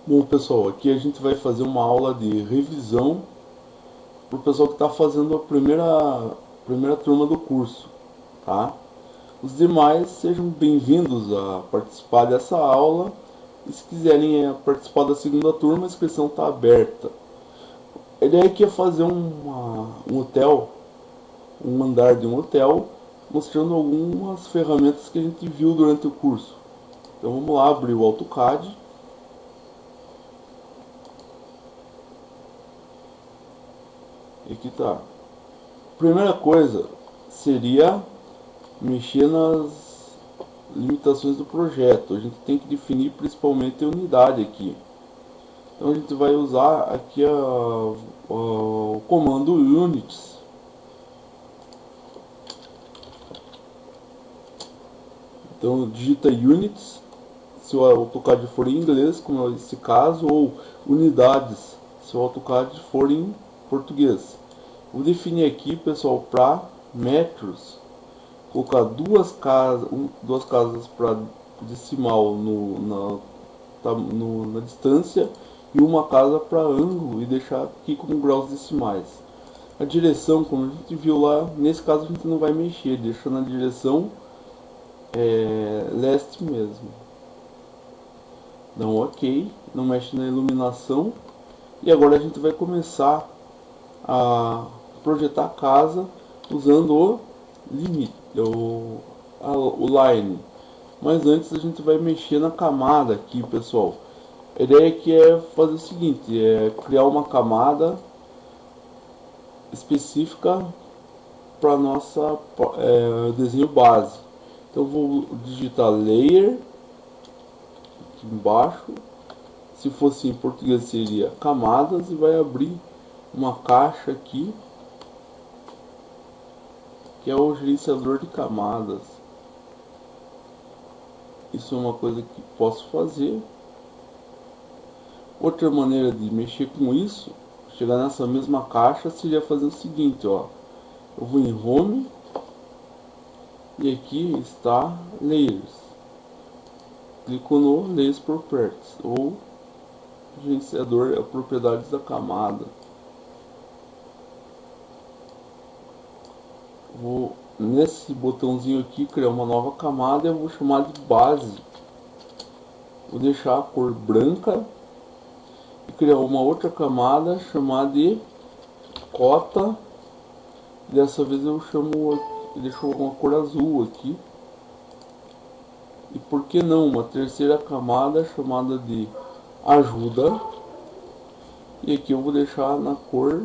Bom, pessoal, aqui a gente vai fazer uma aula de revisão para o pessoal que está fazendo a primeira turma do curso, tá? Os demais sejam bem-vindos a participar dessa aula e se quiserem participar da segunda turma, a inscrição está aberta. A ideia aqui é fazer um hotel, um andar de um hotel, mostrando algumas ferramentas que a gente viu durante o curso. Então vamos lá, abrir o AutoCAD. E aqui tá. Primeira coisa seria mexer nas limitações do projeto. A gente tem que definir principalmente a unidade aqui. Então a gente vai usar aqui o comando units. Então digita units, se o AutoCAD for em inglês, como é esse caso, ou unidades, se o AutoCAD for em português. Vou definir aqui, pessoal, para metros, colocar duas casas para decimal na distância e uma casa para ângulo e deixar aqui com graus decimais. A direção, como a gente viu lá, nesse caso a gente não vai mexer, deixa na direção leste mesmo. Dá um ok, não mexe na iluminação. E agora a gente vai começar a projetar a casa usando o limite, o line. Mas antes a gente vai mexer na camada aqui, pessoal. A ideia aqui é fazer o seguinte, é criar uma camada específica para nossa desenho base. Então eu vou digitar layer aqui embaixo. Se fosse em português seria camadas e vai abrir uma caixa aqui que é o gerenciador de camadas. Isso é uma coisa que posso fazer. Outra maneira de mexer com isso, chegar nessa mesma caixa, seria fazer o seguinte, ó. Eu vou em Home e aqui está Layers. Clico no Layers Properties ou gerenciador propriedades da camada. Vou nesse botãozinho aqui criar uma nova camada e eu vou chamar de base. Vou deixar a cor branca e criar uma outra camada chamada de cota. Dessa vez eu deixo uma cor azul aqui. E por que não uma terceira camada chamada de ajuda. E aqui eu vou deixar na cor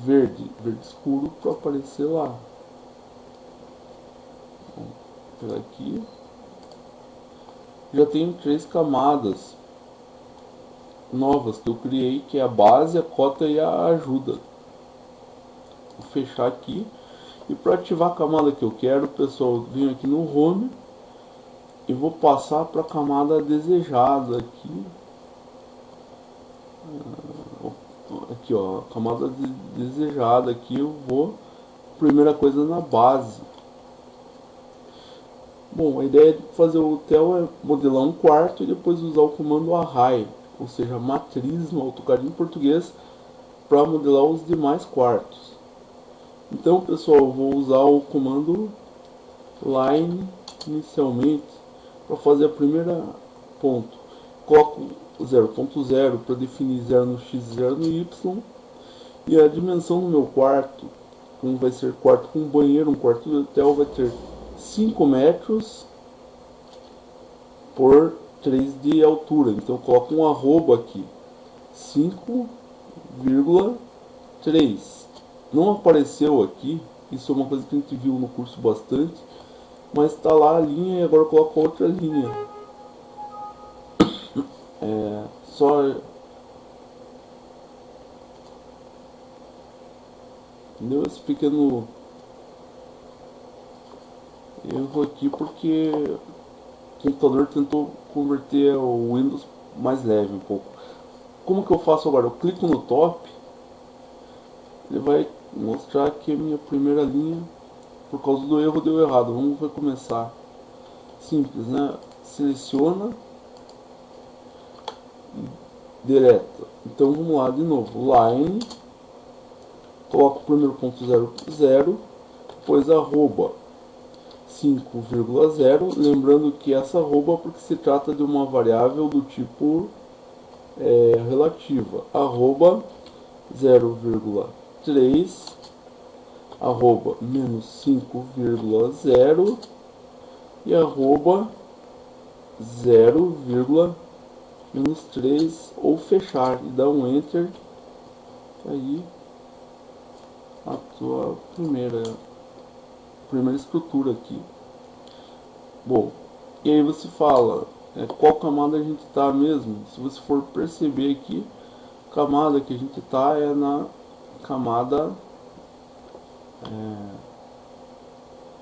verde escuro para aparecer lá. Vou pegar aqui. Já tenho 3 camadas novas que eu criei, que é a base, a cota e a ajuda. Vou fechar aqui. E para ativar a camada que eu quero, pessoal, venho aqui no Home e vou passar para a camada desejada aqui. Aqui, ó, a camada desejada aqui eu vou primeira coisa na base. Bom, a ideia de fazer o hotel é modelar um quarto e depois usar o comando array, ou seja, matriz no AutoCAD em português, para modelar os demais quartos. Então, pessoal, eu vou usar o comando line inicialmente para fazer a primeira ponto. Coloco 0.0 para definir 0 no x, 0 no y, e a dimensão do meu quarto, como vai ser quarto com banheiro, um quarto de hotel, vai ter 5 metros por 3 de altura. Então eu coloco um arroba aqui, 5,3. Não apareceu aqui, isso é uma coisa que a gente viu no curso bastante, mas está lá a linha e agora eu coloco outra linha. Só deu esse pequeno erro aqui porque o computador tentou converter o Windows mais leve um pouco. Como que eu faço agora? Eu clico no top, ele vai mostrar que a minha primeira linha, por causa do erro, deu errado. Vamos recomeçar. Simples, né? Seleciona, direta. Então vamos lá de novo, line, coloco o primeiro ponto 0, depois arroba 5,0, lembrando que essa arroba porque se trata de uma variável do tipo relativa, arroba 0,3, arroba menos 5,0 e arroba 0, menos 3 ou fechar e dar um enter. Aí a tua primeira estrutura aqui. Bom, e aí você fala qual camada a gente está mesmo. Se você for perceber aqui, a camada que a gente está é na camada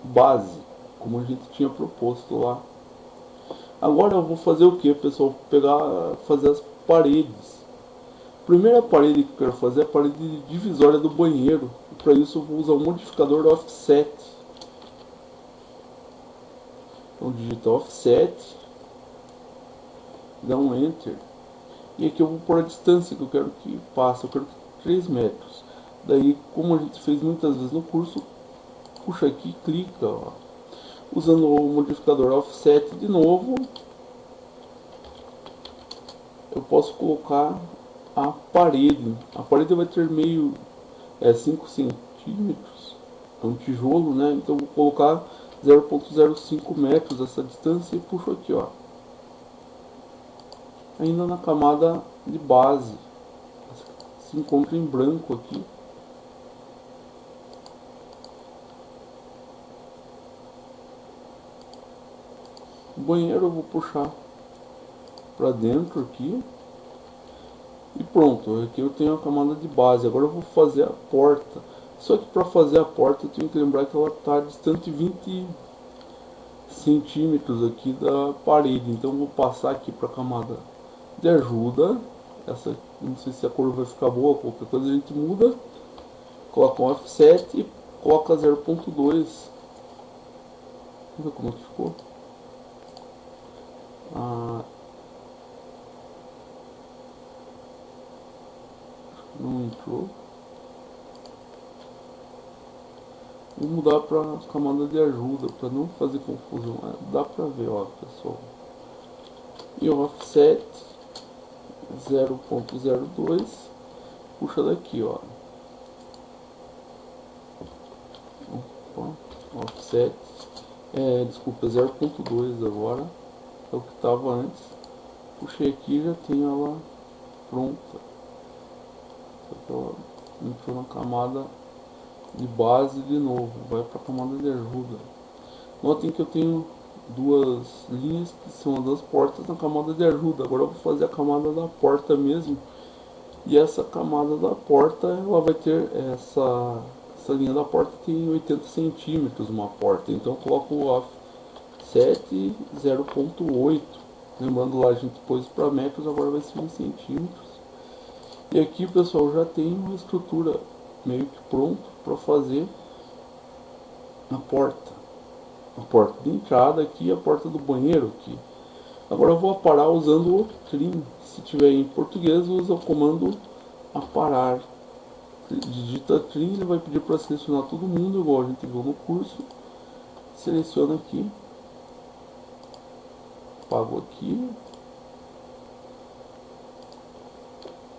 base, como a gente tinha proposto lá. Agora eu vou fazer o que, pessoal? Fazer as paredes. A primeira parede que eu quero fazer é a parede divisória do banheiro. Para isso eu vou usar o modificador offset. Então digita offset, dá um enter. E aqui eu vou pôr a distância que eu quero que passe. Eu quero que 3 metros. Daí, como a gente fez muitas vezes no curso, puxa aqui e clica, ó. Usando o modificador offset de novo, eu posso colocar a parede. A parede vai ter meio 5 centímetros, é um tijolo, né? Então vou colocar 0,05 metros essa distância e puxo aqui, ó. Ainda na camada de base, se encontra em branco aqui. O banheiro eu vou puxar para dentro aqui. E pronto, aqui eu tenho a camada de base. Agora eu vou fazer a porta. Só que para fazer a porta eu tenho que lembrar que ela está distante 20 centímetros aqui da parede. Então eu vou passar aqui para a camada de ajuda. Essa, não sei se a cor vai ficar boa, qualquer coisa a gente muda. Coloca um offset e coloca 0,2. Vamos ver como que ficou. Não entrou. Vou mudar para camada de ajuda para não fazer confusão. Dá para ver, ó, pessoal. E o offset 0,02, puxa daqui, ó. Opa, offset desculpa, 0,2 agora, é o que estava antes. Puxei aqui e já tenho ela pronta. Ela entrou na camada de base de novo, vai para a camada de ajuda. Notem que eu tenho duas linhas que são as das portas na camada de ajuda. Agora eu vou fazer a camada da porta mesmo. E essa camada da porta, ela vai ter essa linha da porta tem 80 centímetros uma porta. Então eu coloco o offset 0,8. Lembrando lá a gente pôs para metros, agora vai ser em centímetros. E aqui, pessoal, já tem uma estrutura meio que pronto para fazer a porta de entrada aqui e a porta do banheiro aqui. Agora eu vou aparar usando o trim. Se tiver em português, usa o comando aparar. Digita trim, ele vai pedir para selecionar todo mundo, igual a gente viu no curso. Seleciona aqui, apago aqui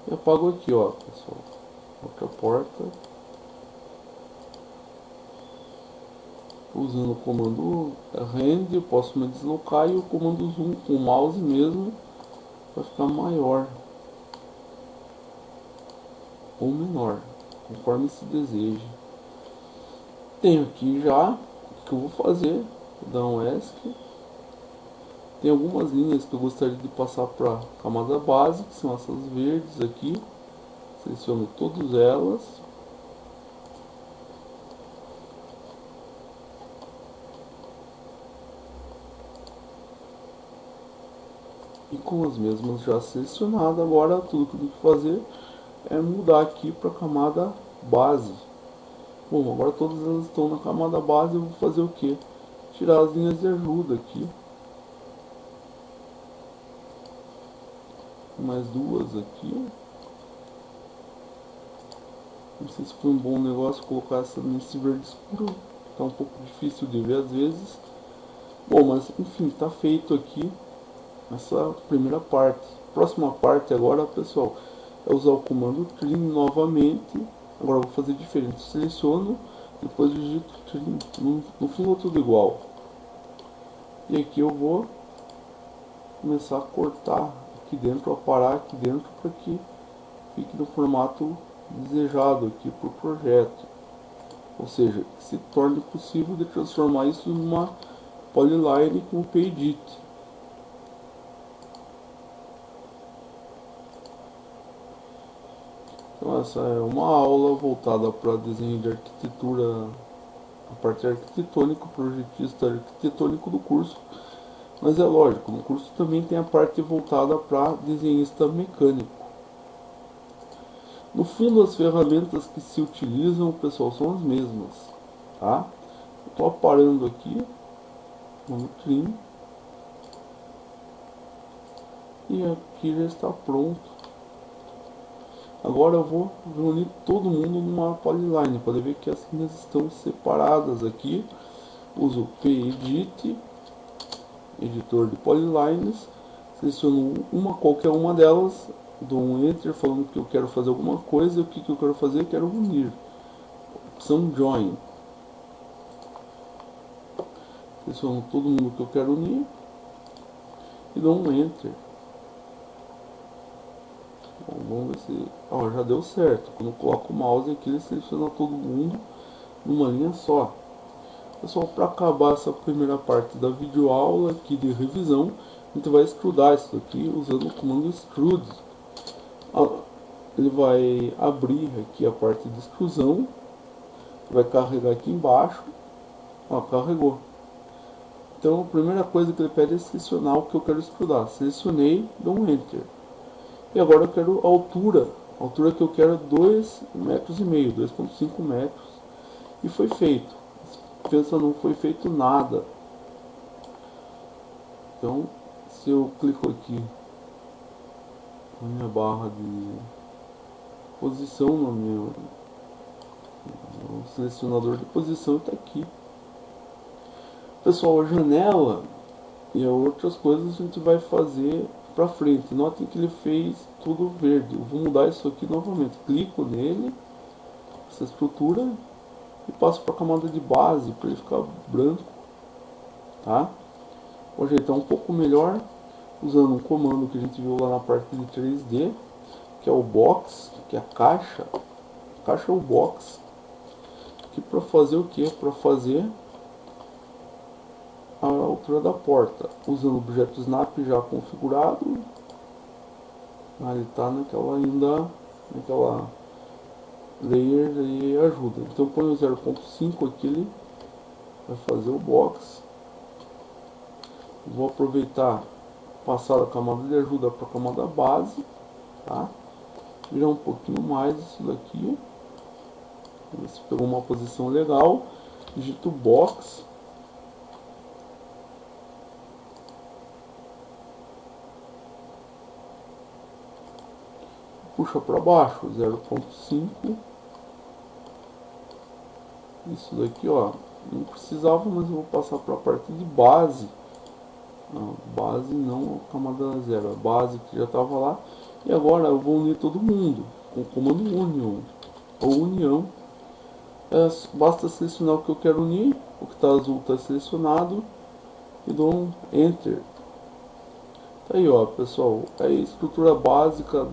e apago aqui, ó, pessoal. Outra porta. Usando o comando rend, eu posso me deslocar, e o comando zoom com o mouse mesmo vai ficar maior ou menor, conforme se deseja. Tenho aqui já o que eu vou fazer, vou dar um ESC. Tem algumas linhas que eu gostaria de passar para a camada base, que são essas verdes aqui. Seleciono todas elas. E com as mesmas já selecionadas, agora tudo que eu tenho que fazer é mudar aqui para a camada base. Bom, agora todas elas estão na camada base, eu vou fazer o que? Tirar as linhas de ajuda aqui. mais duas aqui. Não sei se foi um bom negócio colocar essa nesse verde escuro, tá um pouco difícil de ver às vezes. Bom, mas enfim, tá feito aqui essa primeira parte. Próxima parte agora, pessoal, é usar o comando trim novamente. Agora eu vou fazer diferente. Seleciono, depois digito trim. No fundo é tudo igual. E aqui eu vou começar a cortar aqui dentro, aparar aqui dentro para que fique no formato desejado aqui para o projeto. Ou seja, que se torne possível de transformar isso em uma polyline com o PEdit. Então essa é uma aula voltada para desenho de arquitetura, a parte arquitetônica, projetista arquitetônico do curso. Mas é lógico, no curso também tem a parte voltada para desenhista mecânico. No fundo, as ferramentas que se utilizam, pessoal, são as mesmas, tá? Estou aparando aqui no trim e aqui já está pronto. Agora eu vou reunir todo mundo numa polyline. Pode ver que as linhas estão separadas aqui. Uso PEdit, editor de polylines, seleciono qualquer uma delas, dou um enter falando que eu quero fazer alguma coisa. E o que eu quero fazer? Eu quero unir. Opção join. Seleciono todo mundo que eu quero unir e dou um enter. Bom, vamos ver se... já deu certo. Quando eu coloco o mouse aqui, ele seleciona todo mundo numa linha só. Pessoal, para acabar essa primeira parte da videoaula aqui de revisão, a gente vai extrudar isso aqui usando o comando extrude. Ele vai abrir aqui a parte de extrusão, vai carregar aqui embaixo. Carregou. Então a primeira coisa que ele pede é selecionar o que eu quero extrudar. Selecionei, dou um enter. E agora eu quero a altura. A altura que eu quero é 2,5 metros, 2,5 metros. E foi feito. Pensa, não foi feito nada. Então, se eu clico aqui na minha barra de posição, no selecionador de posição, está aqui. Pessoal, a janela e outras coisas a gente vai fazer para frente. Notem que ele fez tudo verde. Eu vou mudar isso aqui novamente. Clico nele, essa estrutura, e passo para a camada de base para ele ficar branco, tá? Vou ajeitar um pouco melhor usando um comando que a gente viu lá na parte de 3D, que é o box, que é a caixa. Caixa é o box. Aqui para fazer o que? Para fazer a altura da porta, usando o objeto snap já configurado. Ele está naquela layer e ajuda. Então põe o 0.5 aqui, ele vai fazer o box. Vou aproveitar, passar a camada de ajuda para a camada base, tá? Virar um pouquinho mais isso daqui. Ver se pegou uma posição legal. Digito box. Puxa para baixo, 0.5. Isso daqui, ó, não precisava, mas eu vou passar para a parte de base. Não, base não, camada 0, a base que já estava lá. E agora eu vou unir todo mundo com o comando union ou união. Basta selecionar o que eu quero unir, o que está azul está selecionado e dou um enter. Tá aí, ó, pessoal, é a estrutura básica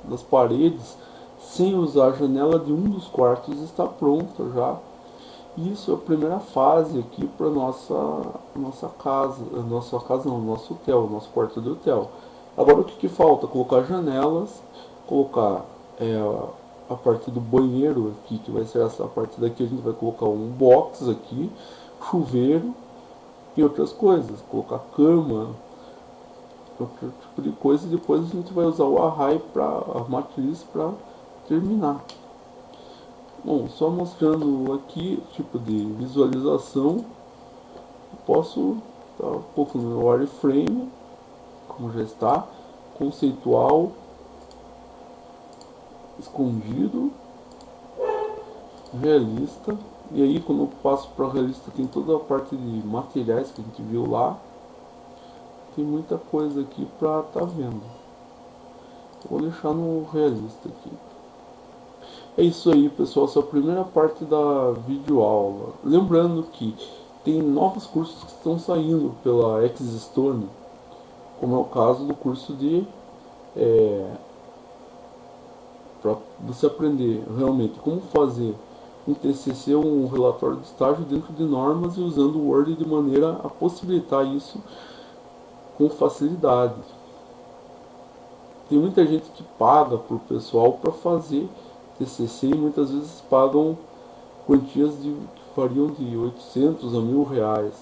das paredes, sem usar a janela de um dos quartos, está pronta já. Isso é a primeira fase aqui para nossa casa, nosso hotel, nosso quarto de hotel. Agora o que falta? Colocar janelas, colocar a parte do banheiro aqui, que vai ser essa parte daqui. A gente vai colocar um box aqui, chuveiro e outras coisas, colocar cama, outro tipo de coisa. E depois a gente vai usar o array para a matriz para terminar. Bom, só mostrando aqui o tipo de visualização. Posso estar um pouco no wireframe, como já está, conceitual, escondido, realista. E aí quando eu passo para realista tem toda a parte de materiais que a gente viu lá. Tem muita coisa aqui para tá vendo. Vou deixar no realista aqui. É isso aí, pessoal, essa é a primeira parte da videoaula. Lembrando que tem novos cursos que estão saindo pela Xstone, como é o caso do curso de para você aprender realmente como fazer um TCC, um relatório de estágio dentro de normas e usando o Word de maneira a possibilitar isso com facilidade. Tem muita gente que paga para o pessoal para fazer TCC e muitas vezes pagam quantias que variam de 800 a 1.000 reais.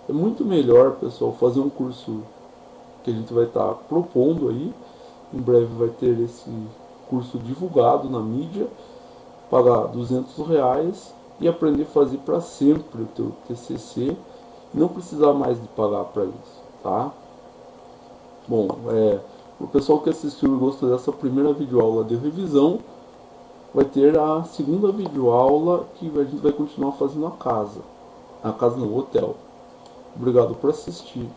É muito melhor, pessoal, fazer um curso que a gente vai estar propondo aí. Em breve vai ter esse curso divulgado na mídia, pagar 200 reais e aprender a fazer para sempre o teu TCC e não precisar mais de pagar para isso, tá? Bom, o pessoal que assistiu e gostou dessa primeira videoaula de revisão, vai ter a segunda videoaula que a gente vai continuar fazendo na casa no hotel. Obrigado por assistir.